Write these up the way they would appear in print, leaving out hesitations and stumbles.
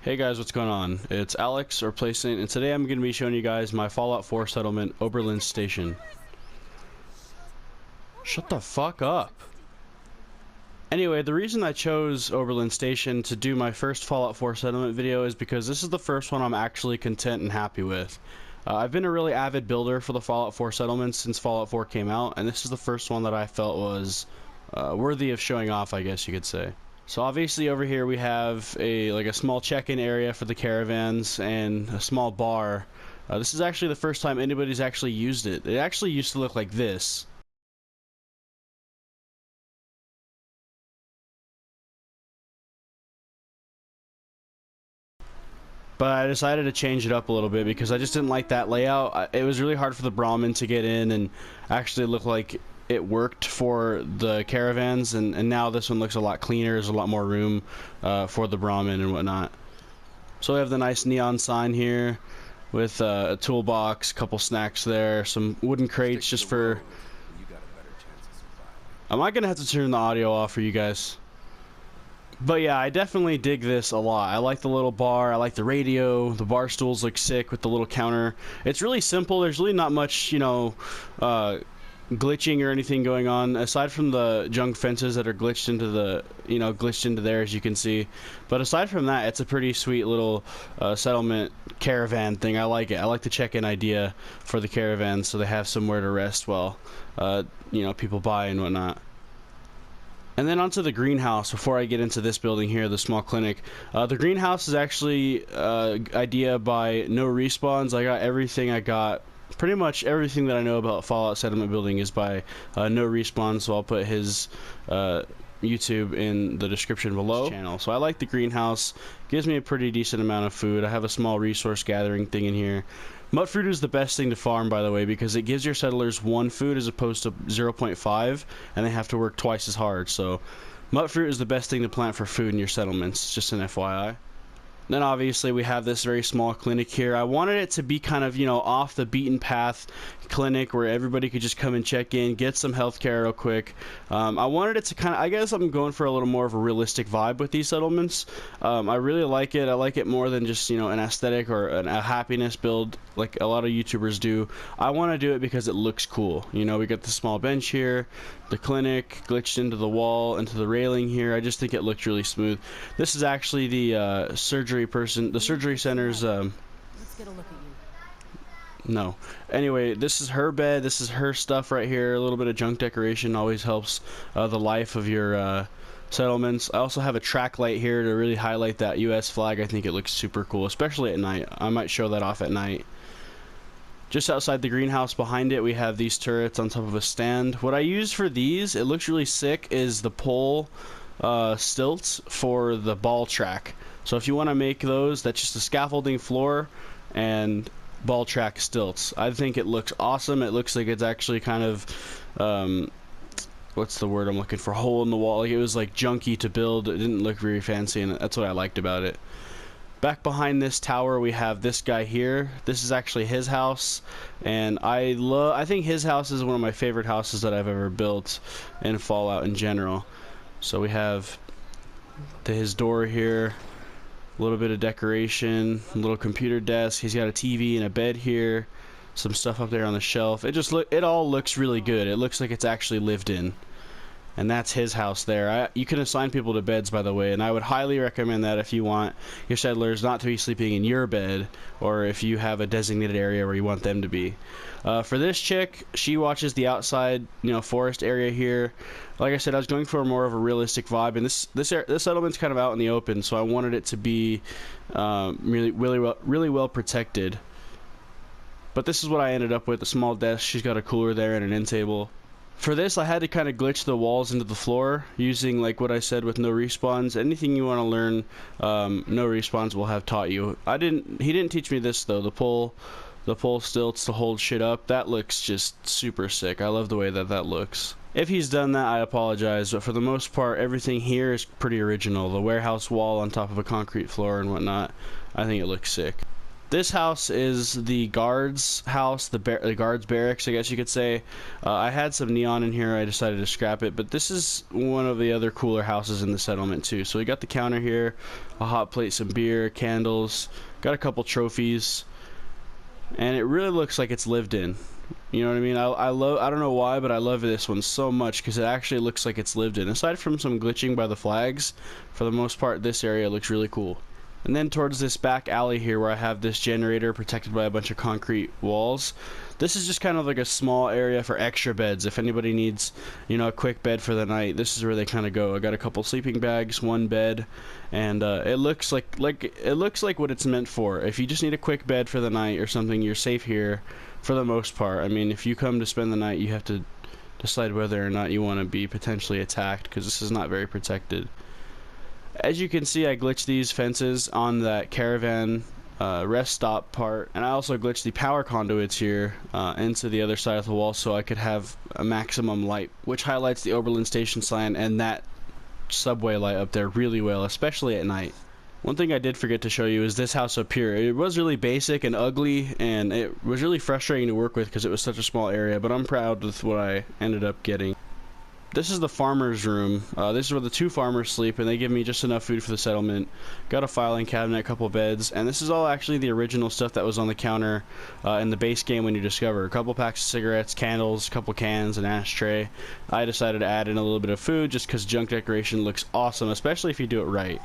Hey guys, what's going on? It's Alex or Placent, and today I'm going to be showing you guys my Fallout 4 settlement, Oberland Station. Shut the fuck up. Anyway, the reason I chose Oberland Station to do my first Fallout 4 settlement video is because this is the first one I'm actually content and happy with. I've been a really avid builder for the Fallout 4 settlements since Fallout 4 came out, and this is the first one that I felt was worthy of showing off, I guess you could say. So obviously over here we have a small check-in area for the caravans and a small bar. This is actually the first time anybody's actually used it. It actually used to look like this. But I decided to change it up a little bit because I just didn't like that layout. It was really hard for the Brahmin to get in and actually look like it worked for the caravans, and now this one looks a lot cleaner. There's a lot more room for the Brahmin and whatnot. So we have the nice neon sign here with a toolbox, couple snacks there, some wooden crates just for... Am I gonna have to turn the audio off for you guys? But yeah, I definitely dig this a lot. I like the little bar, I like the radio, the bar stools look sick with the little counter. It's really simple. There's really not much, glitching or anything going on aside from the junk fences that are glitched into there, as you can see. But aside from that, it's a pretty sweet little settlement caravan thing. I like it. I like the check-in idea for the caravans so they have somewhere to rest while people buy and whatnot. And then onto the greenhouse before I get into this building here, the small clinic. The greenhouse is actually idea by No Respawns. I got everything I got. Pretty much everything that I know about Fallout settlement building is by No Respawn, so I'll put his YouTube in the description below. Channel. So I like the greenhouse. Gives me a pretty decent amount of food. I have a small resource gathering thing in here. Mut fruit is the best thing to farm, by the way, because it gives your settlers 1 food as opposed to 0.5, and they have to work twice as hard. So mut fruit is the best thing to plant for food in your settlements, just an FYI. Then obviously we have this very small clinic here. I wanted it to be kind of, off the beaten path clinic where everybody could just come and check in, get some healthcare real quick. I wanted it to kind of, I guess I'm going for a little more of a realistic vibe with these settlements. I really like it. I like it more than just, an aesthetic or a happiness build like a lot of YouTubers do. I want to do it because it looks cool. We got the small bench here, the clinic glitched into the wall, into the railing here. I just think it looked really smooth. This is actually the surgery center's Let's get a look at you. no. Anyway, this is her bed. This is her stuff right here. A little bit of junk decoration always helps the life of your settlements. I also have a track light here to really highlight that US flag. I think it looks super cool, especially at night. I might show that off at night. Just outside the greenhouse behind it, we have these turrets on top of a stand. What I use for these, it looks really sick, is the pole stilts for the ball track. So if you want to make those, that's just a scaffolding floor and ball track stilts. I think it looks awesome. It looks like it's actually kind of what's the word I'm looking for, hole in the wall. Like, it was like junky to build. It didn't look very fancy, and that's what I liked about it. Back behind this tower we have this guy here. This is actually his house, and I think his house is one of my favorite houses that I've ever built in Fallout in general. So we have his door here. A little bit of decoration, a little computer desk. He's got a TV and a bed here, some stuff up there on the shelf. It all looks really good. It looks like it's actually lived in. And that's his house there. You can assign people to beds, by the way, and I would highly recommend that if you want your settlers not to be sleeping in your bed, or if you have a designated area where you want them to be. For this chick, she watches the outside, forest area here. Like I said, I was going for more of a realistic vibe, and this settlement's kind of out in the open, so I wanted it to be really well protected. But this is what I ended up with: a small desk. She's got a cooler there and an end table. For this, I had to kind of glitch the walls into the floor using, like what I said, with No Respawns. Anything you want to learn, No Respawns will have taught you. He didn't teach me this though. The pole stilts to hold shit up. That looks just super sick. I love the way that looks. If he's done that, I apologize, but for the most part, everything here is pretty original. The warehouse wall on top of a concrete floor and whatnot, I think it looks sick. This house is the guards house, the guards barracks, I guess you could say. I had some neon in here, I decided to scrap it, but this is one of the other cooler houses in the settlement too. So we got the counter here, a hot plate, some beer, candles, got a couple trophies, and it really looks like it's lived in. You know what I mean? I don't know why, but I love this one so much because it actually looks like it's lived in. Aside from some glitching by the flags, for the most part, this area looks really cool. And then towards this back alley here where I have this generator protected by a bunch of concrete walls, this is just kind of like a small area for extra beds. If anybody needs, you know, a quick bed for the night, this is where they kind of go. I got a couple sleeping bags, one bed, and it looks like what it's meant for. If you just need a quick bed for the night or something, you're safe here for the most part. I mean, if you come to spend the night, you have to decide whether or not you want to be potentially attacked because this is not very protected. As you can see, I glitched these fences on that Caravan rest stop part, and I also glitched the power conduits here into the other side of the wall so I could have a maximum light, which highlights the Oberland station sign and that subway light up there really well, especially at night. One thing I did forget to show you is this house up here. It was really basic and ugly, and it was really frustrating to work with because it was such a small area, but I'm proud with what I ended up getting. This is the farmer's room. This is where the two farmers sleep, and they give me just enough food for the settlement. Got a filing cabinet, a couple beds, and this is all actually the original stuff that was on the counter in the base game when you discover. A couple packs of cigarettes, candles, a couple cans, an ashtray. I decided to add in a little bit of food just because junk decoration looks awesome, especially if you do it right.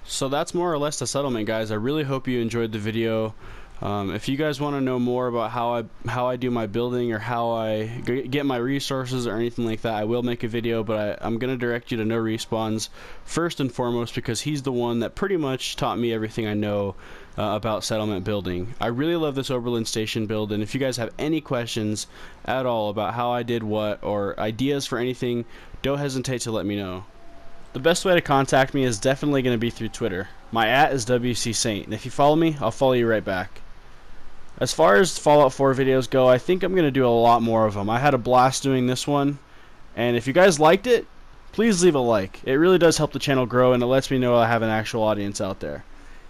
So that's more or less the settlement, guys. I really hope you enjoyed the video. If you guys want to know more about how I do my building or how I get my resources or anything like that, I will make a video, but I'm going to direct you to No Respawns first and foremost because he's the one that pretty much taught me everything I know about settlement building. I really love this Oberland station build, and if you guys have any questions at all about how I did what or ideas for anything, don't hesitate to let me know. The best way to contact me is definitely going to be through Twitter. My @ is WCSaint, and if you follow me, I'll follow you right back. As far as Fallout 4 videos go, I think I'm going to do a lot more of them. I had a blast doing this one, and if you guys liked it, please leave a like. It really does help the channel grow, and it lets me know I have an actual audience out there.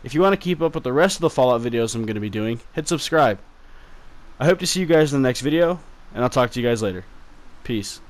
If you want to keep up with the rest of the Fallout videos I'm going to be doing, hit subscribe. I hope to see you guys in the next video, and I'll talk to you guys later. Peace.